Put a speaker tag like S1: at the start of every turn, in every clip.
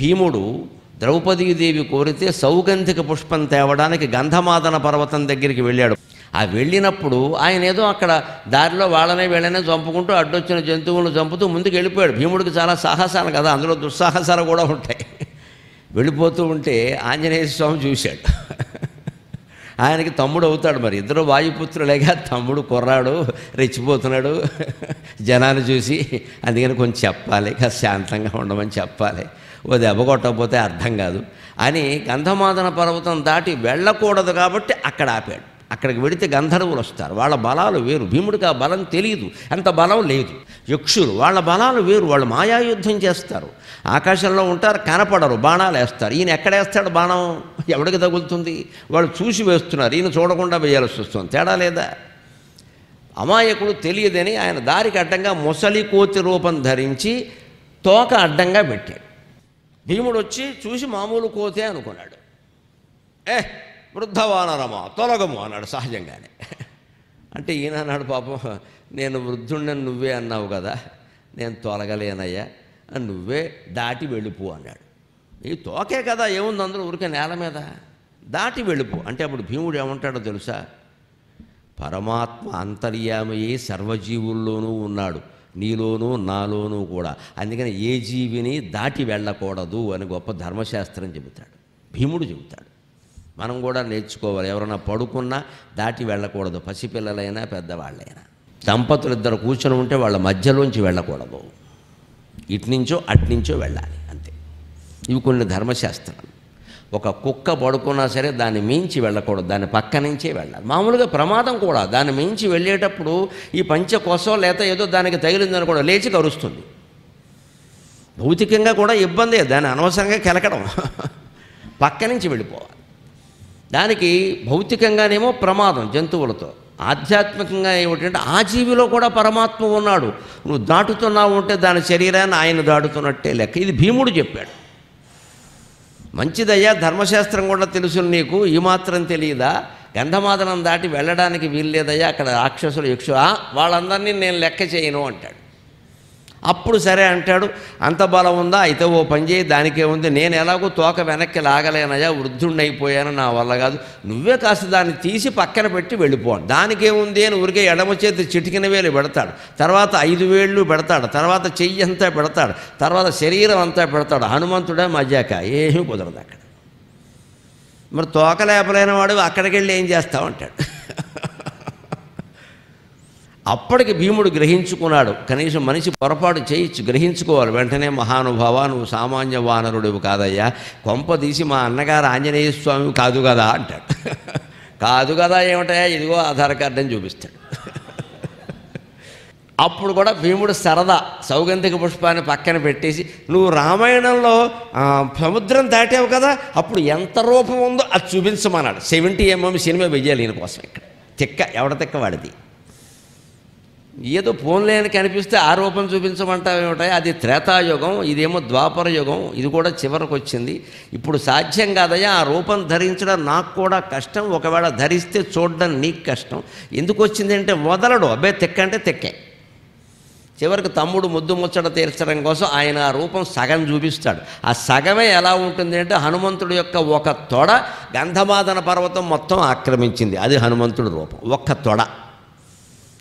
S1: భీముడు ద్రౌపదీదేవి కోరితే సౌగంధిక పుష్పం తేవడానికి గంధమాదన పర్వతం దగ్గరికి వెళ్ళాడు. ఆ వెళ్ళినప్పుడు ఆయన ఏదో అక్కడ దారిలో వాళ్ళనే వీళ్ళనే చంపుకుంటూ అడ్డొచ్చిన జంతువులను చంపుతూ ముందుకు వెళ్ళిపోయాడు. భీముడికి చాలా సాహసాలు కదా, అందులో దుస్సాహసాలు కూడా ఉంటాయి. వెళ్ళిపోతూ ఉంటే ఆంజనేయ స్వామి చూశాడు. ఆయనకి తమ్ముడు అవుతాడు, మరి ఇద్దరు వాయుపుత్రులేగా. తమ్ముడు కుర్రాడు రెచ్చిపోతున్నాడు జనాన్ని చూసి, అందుకని కొంచెం చెప్పాలి, కాస్త శాంతంగా ఉండమని చెప్పాలి, ఓ దెబ్బ కొట్టకపోతే అర్థం కాదు అని గంధమాదన పర్వతం దాటి వెళ్ళకూడదు కాబట్టి అక్కడ ఆపాడు. అక్కడికి వెడితే గంధర్వులు వస్తారు, వాళ్ళ బలాలు వేరు. భీముడికి ఆ బలం తెలియదు, అంత బలం లేదు. యక్షులు వాళ్ళ బలాలు వేరు, వాళ్ళు మాయాయుద్ధం చేస్తారు, ఆకాశంలో ఉంటారు, కనపడరు, బాణాలు వేస్తారు. ఈయన ఎక్కడేస్తాడు బాణం, ఎవడికి తగులుతుంది? వాళ్ళు చూసి వేస్తున్నారు, ఈయన చూడకుండా వేయాల్సి వస్తుంది. తేడా లేదా? అమాయకుడు తెలియదని ఆయన దారికి అడ్డంగా మొసలి కోతి రూపం ధరించి తోక అడ్డంగా పెట్టాడు. భీముడు వచ్చి చూసి మామూలు కోతే అనుకున్నాడు. వృద్ధవానరమా తొలగము అన్నాడు సహజంగానే. అంటే ఈయన అన్నాడు, పాపం నేను వృద్ధుణ్ణని నువ్వే అన్నావు కదా, నేను తొలగలేనయ్యా, నువ్వే దాటి వెళ్ళిపో అన్నాడు. ఈ తోకే కదా, ఏముంది అందరూ ఊరికే నేల మీద, దాటి వెళ్ళిపో అంటే. అప్పుడు భీముడు ఏమంటాడో తెలుసా? పరమాత్మ అంతర్యామయే సర్వజీవుల్లోనూ ఉన్నాడు, నీలోనూ నాలోనూ కూడా. అందుకని ఏ జీవిని దాటి వెళ్ళకూడదు అని గొప్ప ధర్మశాస్త్రం చెబుతాడు, భీముడు చెబుతాడు. మనం కూడా నేర్చుకోవాలి. ఎవరైనా పడుకున్నా దాటి వెళ్ళకూడదు, పసిపిల్లలైనా పెద్దవాళ్ళైనా. దంపతులు ఇద్దరు కూర్చొని ఉంటే వాళ్ళ మధ్యలోంచి వెళ్ళకూడదు, ఇట్నుంచో అట్నుంచో వెళ్ళాలి, అంతే. ఇవి కొన్ని ధర్మశాస్త్రాలు. ఒక కుక్క పడుకున్నా సరే దాన్ని మించి వెళ్ళకూడదు, దాని పక్క నుంచే వెళ్ళాలి. మామూలుగా ప్రమాదం కూడా, దాన్ని మించి వెళ్ళేటప్పుడు ఈ పంచకోసం లేక ఏదో దానికి తగిలిందని కూడా లేచి కరుస్తుంది. భౌతికంగా కూడా ఇబ్బందే, దాన్ని అనవసరంగా కెలకడం, పక్క నుంచి వెళ్ళిపోవాలి. దానికి భౌతికంగానేమో ప్రమాదం జంతువులతో, ఆధ్యాత్మికంగా ఏమిటంటే ఆ జీవిలో కూడా పరమాత్మ ఉన్నాడు. నువ్వు దాటుతున్నావు ఉంటే దాని శరీరాన్ని ఆయన దాటుతున్నట్టే లెక్క. ఇది భీముడు చెప్పాడు. మంచిదయ్యా, ధర్మశాస్త్రం కూడా తెలుసు నీకు, ఈ మాత్రం తెలియదా? గంధమాదనం దాటి వెళ్ళడానికి వీల్లేదయ్యా, అక్కడ రాక్షసులు యక్షు వాళ్ళందరినీ నేను లెక్క చేయను అంటాడు. అప్పుడు సరే అంటాడు, అంత బలం ఉందా, అయితే ఓ పని చేయి, దానికే ఉంది, నేను ఎలాగో తోక వెనక్కి లాగలేనయ్యా, వృద్ధుణ్ణి అయిపోయాను, నా వల్ల కాదు, నువ్వే కాస్త దాన్ని తీసి పక్కన పెట్టి వెళ్ళిపోవాలి. దానికేముంది అని ఊరికే ఎడమ చేతి చిటికిన వేలు పెడతాడు, తర్వాత 5 వేళ్ళు పెడతాడు, తర్వాత చెయ్యి అంతా పెడతాడు, తర్వాత శరీరం అంతా పెడతాడు. హనుమంతుడే మజాక, ఏమీ కుదరదు అక్కడ. మరి తోక లేపలేని వాడు అక్కడికి వెళ్ళి ఏం చేస్తావంటాడు. అప్పటికి భీముడు గ్రహించుకున్నాడు, కనీసం మనిషి పొరపాటు చేయొచ్చు, గ్రహించుకోవాలి. వెంటనే మహానుభావ, నువ్వు సామాన్య వానరుడివి కాదయ్యా, కొంపదీసి మా అన్నగారు ఆంజనేయ స్వామి కాదు కదా అంటాడు. కాదు కదా ఏమిటయా, ఇదిగో ఆధార్ కార్డు అని చూపిస్తాడు. అప్పుడు కూడా భీముడు సరదా సౌగంధిక పుష్పాన్ని పక్కన పెట్టేసి, నువ్వు రామాయణంలో సముద్రం దాటావు కదా, అప్పుడు ఎంత రూపం ఉందో అది చూపించమన్నాడు. 70mm సినిమా వెయ్యాలి ఈయన కోసం. ఇక్కడ తిక్క, ఎవడ తిక్క వాడిది. ఏదో ఫోన్లేని కనిపిస్తే ఆ రూపం చూపించమంటావేమిటాయి, అది త్రేతాయుగం, ఇదేమో ద్వాపర యుగం, ఇది కూడా చివరికి వచ్చింది. ఇప్పుడు సాధ్యం కాదయ్యా, ఆ రూపం ధరించడం నాకు కూడా కష్టం, ఒకవేళ ధరిస్తే చూడడం నీకు కష్టం. ఎందుకు వచ్చింది అంటే వదలడు, అబ్బాయి తెక్కంటే తెక్కే. చివరికి తమ్ముడు ముద్దు ముచ్చట తీర్చడం కోసం ఆయన ఆ రూపం సగం చూపిస్తాడు. ఆ సగమే ఎలా ఉంటుంది అంటే హనుమంతుడి యొక్క ఒక తొడ గంధమాదన పర్వతం మొత్తం ఆక్రమించింది, అది హనుమంతుడి రూపం, ఒక్క తొడ.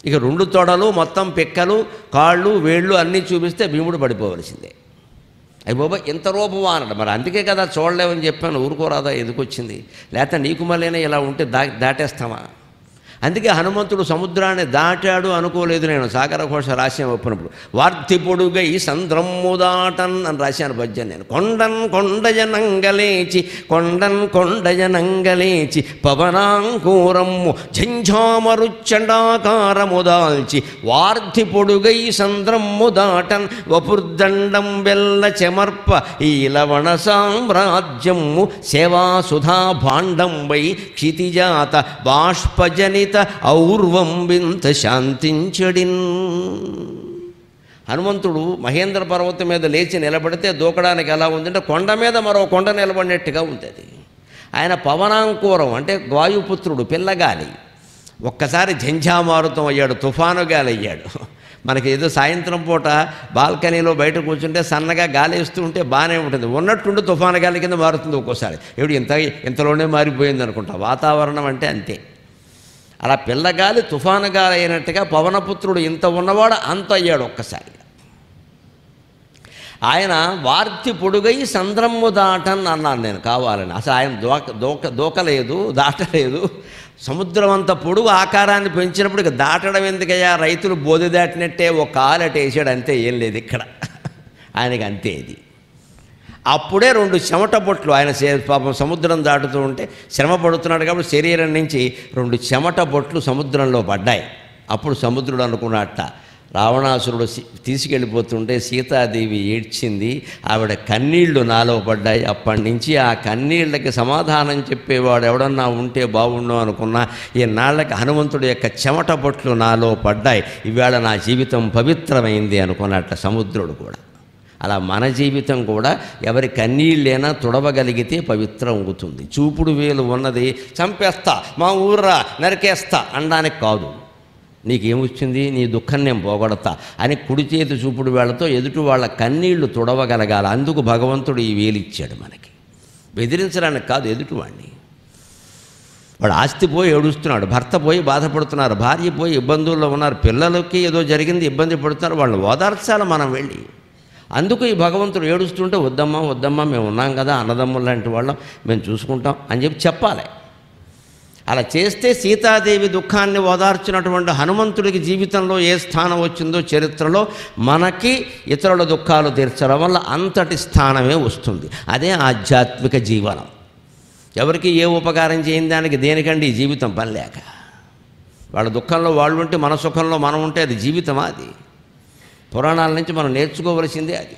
S1: ఇక 2 తొడలు మొత్తం పిక్కలు కాళ్ళు వేళ్ళు అన్నీ చూపిస్తే భీముడు పడిపోవలసిందే. అయ్యి బాబా ఇంత రూపమా అన్నాడు. మరి అందుకే కదా చూడలేమని చెప్పాను, ఊరుకోరాదా, ఎందుకు వచ్చింది, లేకపోతే నీకు మళ్ళీనే ఇలా ఉంటే దాటేస్తామా? అందుకే హనుమంతుడు సముద్రాన్ని దాటాడు అనుకోలేదు నేను. సాగర ఘోష రాశాను ఒప్పినప్పుడు, వార్తి పొడుగై సంద్రమ్ము దాటన్ అని రాశాను పద్యం నేను. కొండజనంగలేచి కొండజనంగలేచి పవనాంకూరమ్ము ఝంఝామరుచ్చండాకారము దాల్చి వార్తి పొడుగై సంద్రమ్ము దాటన్ వపుర్దండం వెల్ల చెమర్ప ఈ లవణ సామ్రాజ్యము సేవాసుధా భాండంబై క్షితిజాత బాష్పజనిత ఔర్వం వింత శాంతించడిన్. హనుమంతుడు మహేంద్ర పర్వతం మీద లేచి నిలబడితే దూకడానికి ఎలా ఉందంటే కొండ మీద మరో కొండ నిలబడినట్టుగా ఉంటుంది. ఆయన పవనాంకూరం అంటే వాయుపుత్రుడు, పిల్లగాలి. ఒక్కసారి ఝంఝామారుతం అయ్యాడు, తుఫాను గాలి అయ్యాడు. మనకి ఏదో సాయంత్రం పూట బాల్కనీలో బయట కూర్చుంటే సన్నగా గాలి వేస్తూ ఉంటే బాగానే ఉంటుంది, ఉన్నట్టుండి తుఫాను గాలి కింద మారుతుంది ఒక్కోసారి. ఏమిటి ఇంతలోనే మారిపోయింది అనుకుంటా. వాతావరణం అంటే అంతే. అలా పిల్లగాలి తుఫాను గాలి అయినట్టుగా పవనపుత్రుడు ఇంత ఉన్నవాడు అంత అయ్యాడు ఒక్కసారి. ఆయన వార్తి పొడుగై సంద్రమ్ము దాటన్ అన్నాను నేను కావాలని. అసలు ఆయన దూకలేదు, దాటలేదు. సముద్రం అంత పొడుగు ఆకారాన్ని పెంచినప్పుడు ఇక దాటడం ఎందుకయ్యా, రైతులు బోధి దాటినట్టే ఒక కాలు అటు వేసాడు అంతే, ఏం లేదు ఇక్కడ ఆయనకి అంతే. ఇది అప్పుడే 2 చెమట బొట్లు, ఆయన పాపం సముద్రం దాటుతూ ఉంటే శ్రమ పడుతున్నాడు కాబట్టి శరీరం నుంచి 2 చెమట బొట్లు సముద్రంలో పడ్డాయి. అప్పుడు సముద్రుడు అనుకున్నట్ట, రావణాసురుడు తీసుకెళ్ళిపోతుంటే సీతాదేవి ఏడ్చింది, ఆవిడ కన్నీళ్లు నాలో పడ్డాయి. అప్పటి నుంచి ఆ కన్నీళ్ళకి సమాధానం చెప్పేవాడు ఎవడన్నా ఉంటే బాగుండు అనుకున్నా. ఈ నాళ్ళకి హనుమంతుడి యొక్క చెమట బొట్లు నాలో పడ్డాయి, ఇవాళ నా జీవితం పవిత్రమైంది అనుకున్నట్ట సముద్రుడు కూడా. అలా మన జీవితం కూడా ఎవరి కన్నీళ్ళైనా తుడవగలిగితే పవిత్రం అవుతుంది. చూపుడు వేలు ఉన్నది చంపేస్తా, మా ఊర్రా నరికేస్తా అనడానికి కాదు. నీకేమొచ్చింది, నీ దుఃఖం నేను పోగొడతా అని కుడి చేతి చూపుడు వేళ్లతో ఎదుటి వాళ్ళ కన్నీళ్లు తుడవగలగాలి. అందుకు భగవంతుడు ఈ వేలు ఇచ్చాడు మనకి, బెదిరించడానికి కాదు ఎదుటివాడిని. వాడు ఆస్తి పోయి ఏడుస్తున్నాడు, భర్త పోయి బాధపడుతున్నారు, భార్య పోయి ఇబ్బందుల్లో ఉన్నారు, పిల్లలకి ఏదో జరిగింది ఇబ్బంది పడుతున్నారు, వాళ్ళని ఓదార్చాలి మనం వెళ్ళి. అందుకు ఈ భగవంతుడు ఏడుస్తుంటే వద్దమ్మా వద్దమ్మా మేము ఉన్నాం కదా, అన్నదమ్ములు లాంటి వాళ్ళం, మేము చూసుకుంటాం అని చెప్పాలి. అలా చేస్తే సీతాదేవి దుఃఖాన్ని ఓదార్చినటువంటి హనుమంతుడికి జీవితంలో ఏ స్థానం వచ్చిందో చరిత్రలో మనకి ఇతరుల దుఃఖాలు తీర్చడం వల్ల అంతటి స్థానమే వస్తుంది. అదే ఆధ్యాత్మిక జీవనం. ఎవరికి ఏ ఉపకారం చేయని దానికి దేనికండి ఈ జీవితం పని లేక. వాళ్ళ దుఃఖంలో వాళ్ళు ఉంటే మన సుఖంలో మనం ఉంటే అది జీవితమా? అది పురాణాల నుంచి మనం నేర్చుకోవలసిందే అది.